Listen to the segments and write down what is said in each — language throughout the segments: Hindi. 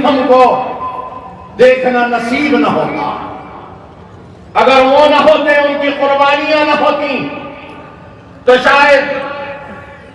हमको देखना नसीब न होता। अगर वो न होते, उनकी कुर्बानियां न होती, तो शायद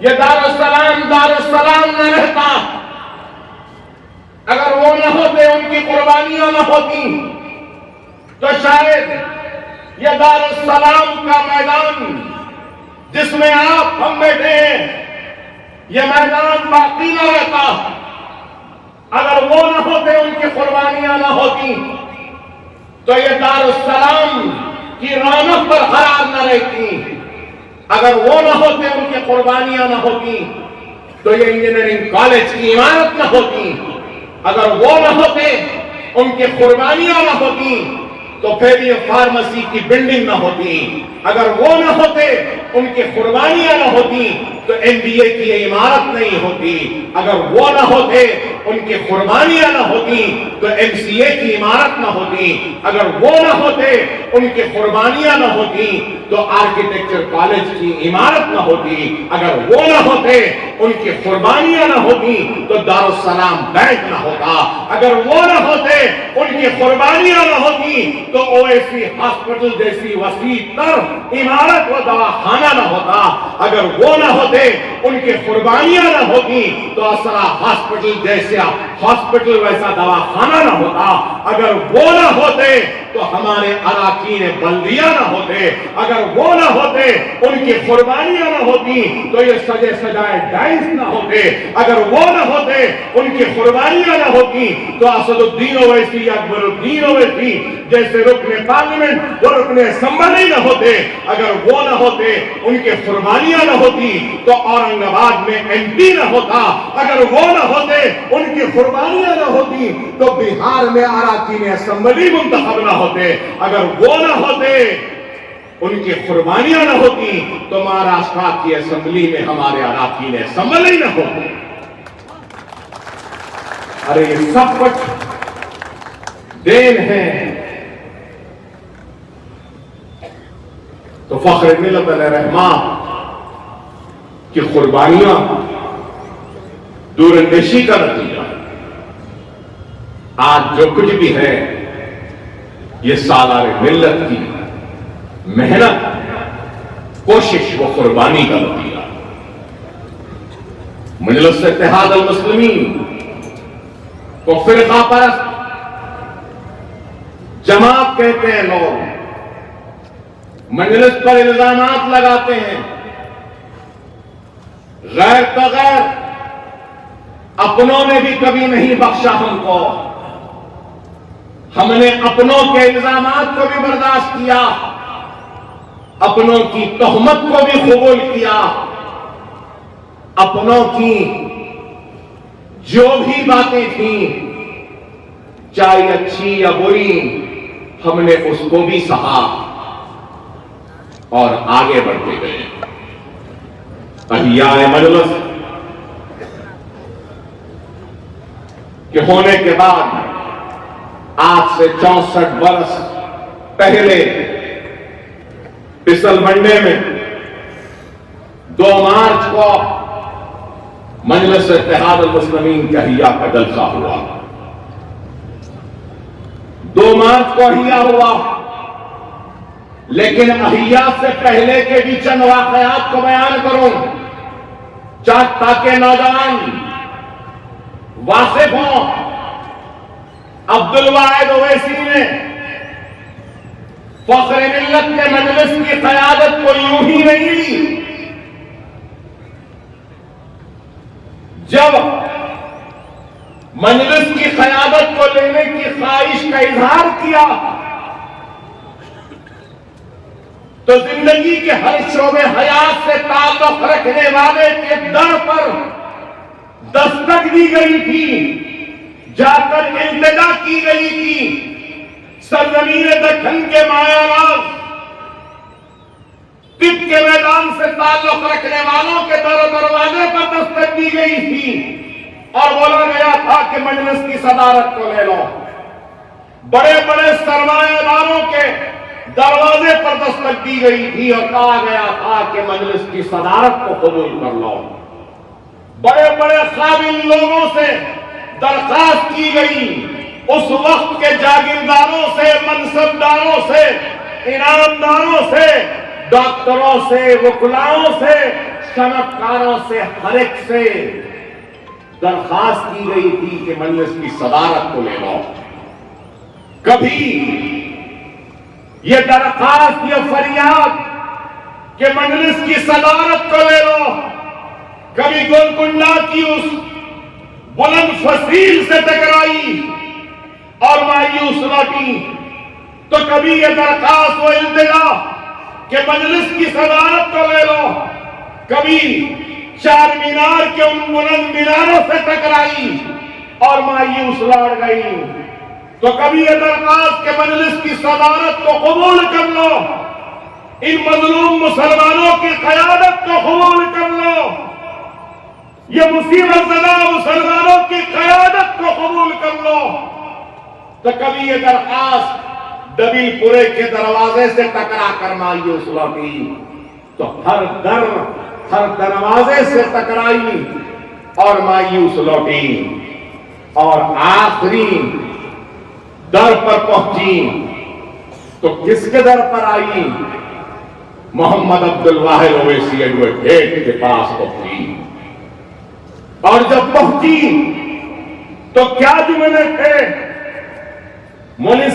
ये दारुस्सलाम न रहता। अगर वो न होते, उनकी कुर्बानियां न होती, तो शायद ये दारुस्सलाम का मैदान जिसमें आप हम बैठे हैं, ये मैदान बाकी न रहता। अगर वो न होते, उनकी कुर्बानियां न होती, तो ये दारुस्सलाम की रौनक बरकरार न रहती। अगर वो न होते, उनकी कुर्बानियां न होती, तो ये इंजीनियरिंग कॉलेज की इमारत न होती। अगर वो न होते, उनकी कुर्बानियां न होती, तो फिर ये फार्मेसी की बिल्डिंग न होती। अगर वो न होते, उनकी कुर्बानियां न होती, तो एमबीए की ये इमारत नहीं होती। अगर वो न होते, उनकी कुर्बानियां न होती, तो एमसीए की इमारत न होती। अगर वो न होते, उनकी कुर्बानियां न होती, तो आर्किटेक्चर कॉलेज की इमारत न होती। अगर वो न होते, उनकी कुर्बानियां न होती, तो दारुस्सलाम बैंक न होता। अगर वो न होते, उनकी कुर्बानियां न होती, तो ओएसी हॉस्पिटल जैसी वसी तर इमारत व दवाखाना न होता। अगर वो न होते, उनकी कुर्बानियां न होती, तो असरा हॉस्पिटल जैसा हॉस्पिटल वैसा दवाखाना न होता। अगर वो न होते, तो हमारे अराकीन बल्दिया न होते। अगर वो न होते, उनकी कुर्बानियां न होती, तो ये सजे सजाए डाइस न होते। अगर वो न होते, उनकी कुर्बानियां न होती, तो असदुद्दीन ओवैसी, अकबरुद्दीन ओवैसी जैसे रुकने पार्लियामेंट वो रुकने असेंबली न होते। अगर वो न होते, उनकी कुर्बानियां न होती, तो औरंगाबाद में एमपी न होता। अगर वो न होते, उनकी कुर्बानियां न होती, तो बिहार में अराकीन असेंबली मुंतखब न होते। अगर वो न होते, उनकी कुर्बानियां न होती, तो महाराष्ट्र की असेंबली में हमारे अराकीन असेंबली न होते। अरे ये सब कुछ देन है। तो फख्र मिल्लत अलैहिर्रहमान की कुर्बानियां दूरंदेशी का नतीजा। आज जो कुछ भी है, ये सालारे मिल्लत की मेहनत, कोशिश व कुर्बानी का नतीजा। मजलिस इत्तेहाद अल मुस्लिमीन को फिरका परस्त जमात कहते हैं लोग। मजलिस पर इल्जामात लगाते हैं। गैर तो गैर, अपनों ने भी कभी नहीं बख्शा हमको। हमने अपनों के इल्जामात को भी बर्दाश्त किया, अपनों की तोहमत को भी कबूल किया। अपनों की जो भी बातें थी, चाहे अच्छी या बुरी, हमने उसको भी सहा और आगे बढ़ते गए। अहियाए मजलिस के होने के बाद आज से 64 वर्ष पहले पिसलबंडे में 2 मार्च को मजलिस इत्तेहाद अल मुस्लिमीन के अहिया का जलसा हुआ। 2 मार्च को अहिया हुआ, लेकिन अहिया से पहले के भी चंद वाकयात को बयान करूं ताकि नौजवान वाकिफ हों। अब्दुल वाहिद ओवैसी ने फख्र मिल्लत के मजलिस की क़यादत को यूं ही नहीं ली। जब मजलिस की क़यादत को लेने की ख्वाहिश का इजहार किया, तो जिंदगी के हर शोबे हयात से ताल्लुक रखने वाले के दर पर दस्तक दी गई थी, जाकर इल्तिजा की गई थी। सरजमीन दक्खन के मायावाज तिब के मैदान से ताल्लुक रखने वालों के दरवाजे पर दस्तक दी गई थी और बोला गया था कि मजलिस की सदारत को ले लो। बड़े बड़े सरमायादारों के दरवाजे पर दस्तक दी गई थी और कहा गया था कि मजलिस की सदारत को कबूल कर लो। बड़े बड़े काबिल लोगों से दरखास्त की गई उस वक्त के जागीरदारों से, मनसबदारों से, इनामदारों से, डॉक्टरों से, वकुलाओं से, सनतकारों से, हर एक से दरखास्त की गई थी कि मजलिस की सदारत को ले लो। कभी ये दरखास्त, ये फरियाद कि मजलिस की सदारत को ले लो, कभी गोलकुंडा की उस बुलंद फसील से टकराई और मायूस लौटी, तो कभी ये दरखास्त व इल्तिजा कि मजलिस की सदारत को ले लो, कभी चार मीनार के उन बुलंद मीनारों से टकराई और मायूस लौट गई, तो कभी ये दरखास्त के मजलिस की सदारत को कबूल कर लो, इन मजलूम मुसलमानों की क़यादत को कबूल कर लो, ये मुसीबत ज़दा मुसलमानों की क़यादत को कबूल कर लो, तो कभी ये दरखास्त दबीपुरे के दरवाजे से टकरा कर मायूस लौटी, तो हर दरवाजे से टकराई और मायूस लौटी, और आखिरी दर पर पहुंची तो किसके दर पर आई? मोहम्मद अब्दुल वाहिद ओवैसी एडवोकेट के पास पहुंची, और जब पहुंची तो क्या जुमले थे? मौलवी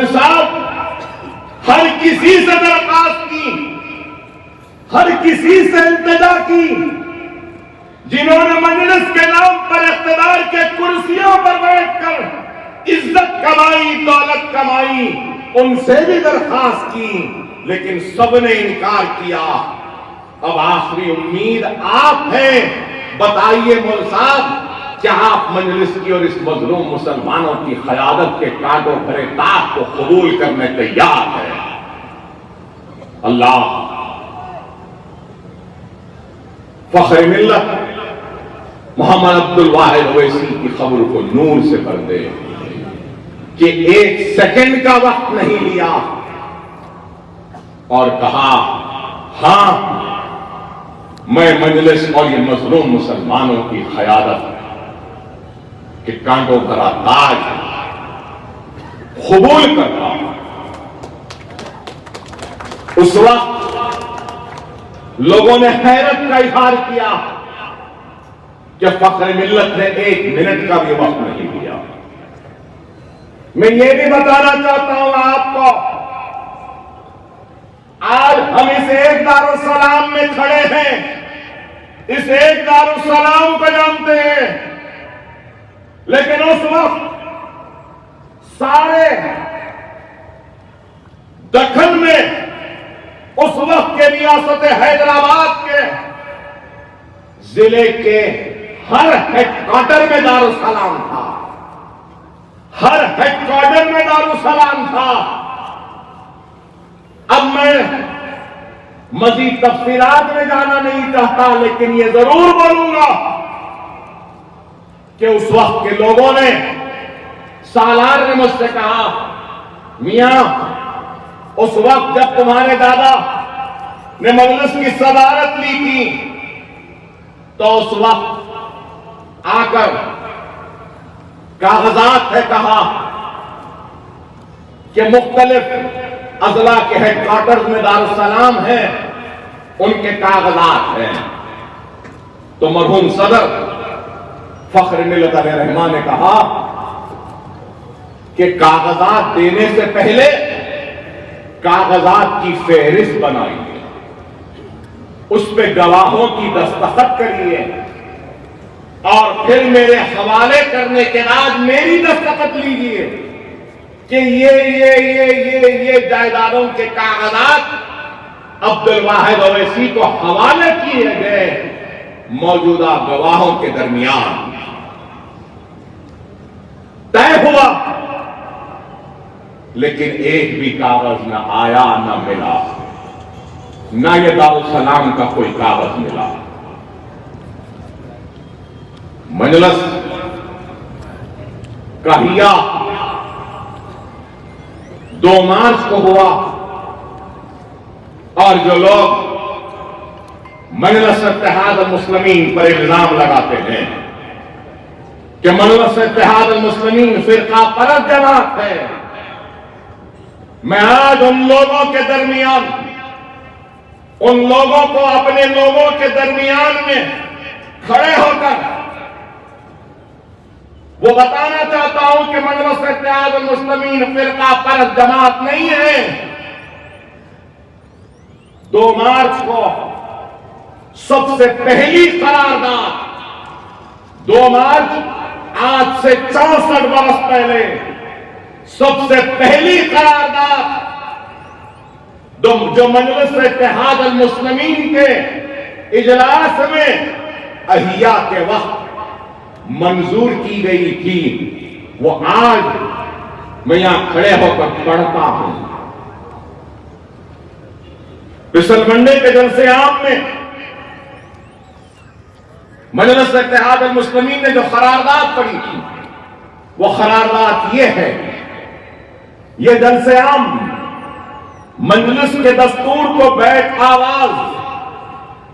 साहब हर किसी से दरखास्त की, हर किसी से इल्तिजा की, जिन्होंने मजलिस के नाम पर इख्तिदार के कुर्सियों पर बैठकर इज्जत कमाई, दौलत कमाई, उनसे भी दरखास्त की, लेकिन सबने इनकार किया। अब आखिरी उम्मीद आप हैं, बताइए मौलवी साहब, क्या आप मजलिस की और इस मजलूम मुसलमानों की क़यादत के कांटों भरे ताक को कबूल करने तैयार है? अल्लाह फ़ख्र मिल्लत मोहम्मद अब्दुल वाहिद ओवैसी की खबर को नूर से भर दे कि एक सेकंड का वक्त नहीं लिया और कहा, हां मैं मजलिस और ये मजलूम मुसलमानों की क़यादत के कांटों भरा ताज कबूल करता हूं। उस वक्त लोगों ने हैरत का इजहार किया कि फ़ख्र मिल्लत ने एक मिनट का भी वक्त नहीं लिया। मैं ये भी बताना चाहता हूं आपको, आज हम इस एक दारुस्सलाम में खड़े हैं, इस एक दारुस्सलाम को जानते हैं, लेकिन उस वक्त सारे दखन में, उस वक्त के रियासत हैदराबाद के जिले के हर हेडक्वार्टर में दारुस्सलाम था, हर हेडक्वार्टर में दारुस्सलाम था। अब मैं मजीद तफसीलात में जाना नहीं चाहता, लेकिन ये जरूर बोलूंगा कि उस वक्त के लोगों ने, सालार ने मुझसे कहा, मियां उस वक्त जब तुम्हारे दादा ने मजलिस की सदारत ली थी, तो उस वक्त आकर कागजात है कहा कि मुख्तलिफ अजला के हेडक्वार्टर में दारुस्सलाम है, उनके कागजात हैं। तो मरहूम सदर फ़ख्र मिल्लत अलैहिर्रहमा ने कहा कि कागजात देने से पहले कागजात की फेहरिस्त बनाइए, उस पे गवाहों की दस्तखत करिए, और फिर मेरे हवाले करने के बाद मेरी दस्तखत लीजिए कि ये जायदादों के कागजात अब्दुल वाहिद ओवैसी को हवाले किए गए मौजूदा गवाहों के दरमियान। तय हुआ, लेकिन एक भी कागज न आया, न मिला, न ये दारुस्सलाम का कोई कागज मिला। मजलिस का हिया 2 मार्च को हुआ, और जो लोग मजलिस इत्तेहाद मुस्लिमीन पर इल्जाम लगाते हैं कि मजलिस इत्तेहाद मुस्लिमीन फिरका परस्त जमात है। मैं आज उन लोगों के दरमियान, उन लोगों को अपने लोगों के दरमियान में खड़े होकर वो बताना चाहता हूं कि मजलिस इत्तेहाद मुस्लिमीन फिरका परस्त जमात नहीं है। 2 मार्च को सबसे पहली करारदाद, 2 मार्च आज से 64 वर्ष पहले सबसे पहली करारदाद जो मजलिस इत्तेहाद मुस्लिमीन के इजलास में अहिया के वक्त मंजूर की गई थी, वो आज मैं यहां खड़े होकर पढ़ता हूं। पिसलमंडे के जलसे आम में मजलिस इत्तेहाद मुस्लिमीन ने जो करारदाद पढ़ी थी, वो करारदाद ये है, ये जलसे आम मजलिस के दस्तूर को बैठ आवाज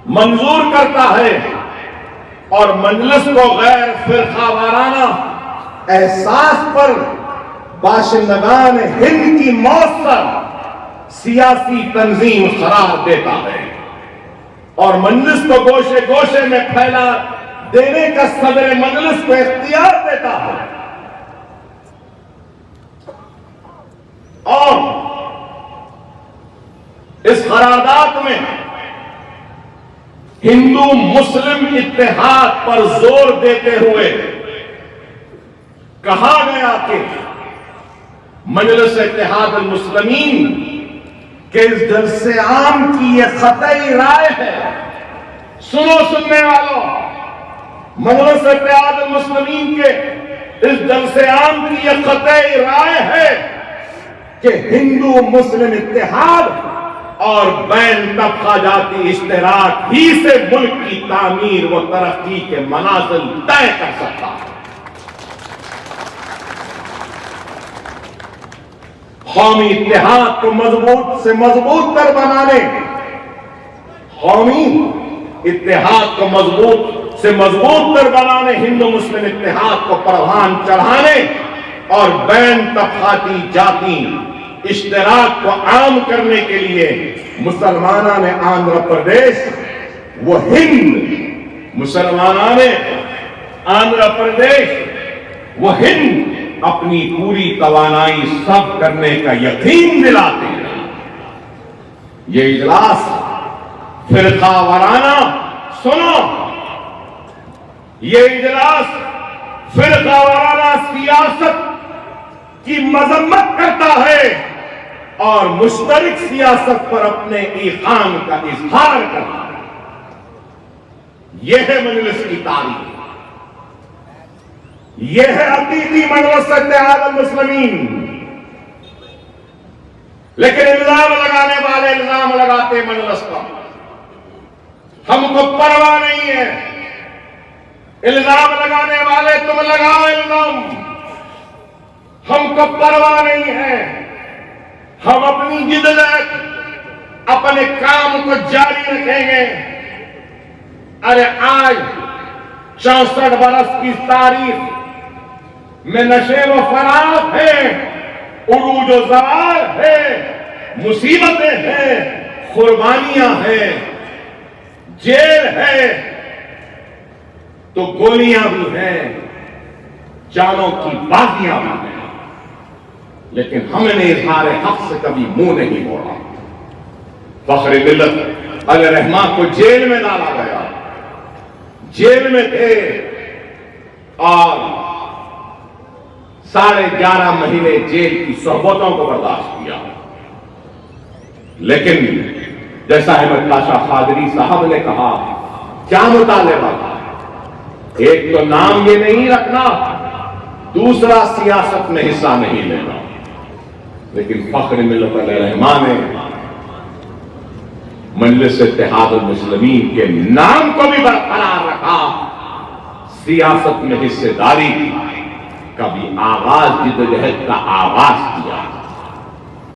मंजूर करता है और मजलिस को गैर फिरका वाराना एहसास पर बाशिंदगान हिंद की मौसर सियासी तंजीम करार देता है और मजलिस को गोशे गोशे में फैला देने का सदर मजलिस को इख्तियार देता है। और इस करारदाद में हिंदू मुस्लिम इत्तेहाद पर जोर देते हुए कहा गया कि मजलिस इत्तेहाद मुस्लिमीन के इस जलसे आम की यह ख़तई राय है। सुनो सुनने वालों, मजलिस इत्तेहाद मुस्लिमीन के इस जलसे आम की यह ख़तई राय है कि हिंदू मुस्लिम इत्तेहाद और बैन तबका जाती इश्तराक ही से मुल्क की तामीर व तरक्की के मनाजिल तय कर सकता है। कौमी इत्तेहाद को मजबूत से मजबूत कर बनाने, कौमी इत्तेहाद को मजबूत से मजबूत कर बनाने, हिंदू मुस्लिम इत्तेहाद को परवान चढ़ाने और बैन तबकाती जाती इश्तराक को आम करने के लिए मुसलमाना ने आंध्र प्रदेश वो हिंद, मुसलमाना ने आंध्र प्रदेश वो हिंद अपनी पूरी तवानाई सब करने का यकीन दिलाते हैं। ये इजलास फिरका वाराना, सुनो, ये इजलास फिरका वाराना सियासत की मजम्मत करता है और मुश्तरक सियासत पर अपने ईकान का इजहार करता है। यह है मजलिस की तारीख, यह है हकीकी मजलिस इत्तेहाद मुस्लिमीन। लेकिन इल्जाम लगाने वाले इल्जाम लगाते मजलिस पर, हमको परवाह नहीं है। इल्जाम लगाने वाले तुम लगाओ इल्जाम, हमको परवाह नहीं है। हम अपनी जिद्दत, अपने काम को जारी रखेंगे। अरे आज 64 बरस की तारीख में नशे व फरार है, उरूज व ज़वाल है, मुसीबतें हैं, कुर्बानियां हैं, जेल है तो गोलियां भी हैं, जानों की बाजियां भी हैं। लेकिन हमने इज़हार हक से कभी मुंह नहीं मोड़ा। फख्र मिल्लत अली रहमान को जेल में डाला गया, जेल में थे और 11.5 महीने जेल की सोहबतों को बर्दाश्त किया। लेकिन जैसा अहमद पाशा कादरी साहब ने कहा, क्या मुतालिबा था? एक तो नाम ये नहीं रखना, दूसरा सियासत में हिस्सा नहीं लेना। लेकिन फख्र मिल्लत अली रहमान ने मजलिस इत्तेहाद मुस्लिमीन के नाम को भी बरकरार रखा, सियासत में हिस्सेदारी का भी आगाज, जिद्दोजहद का आगाज किया।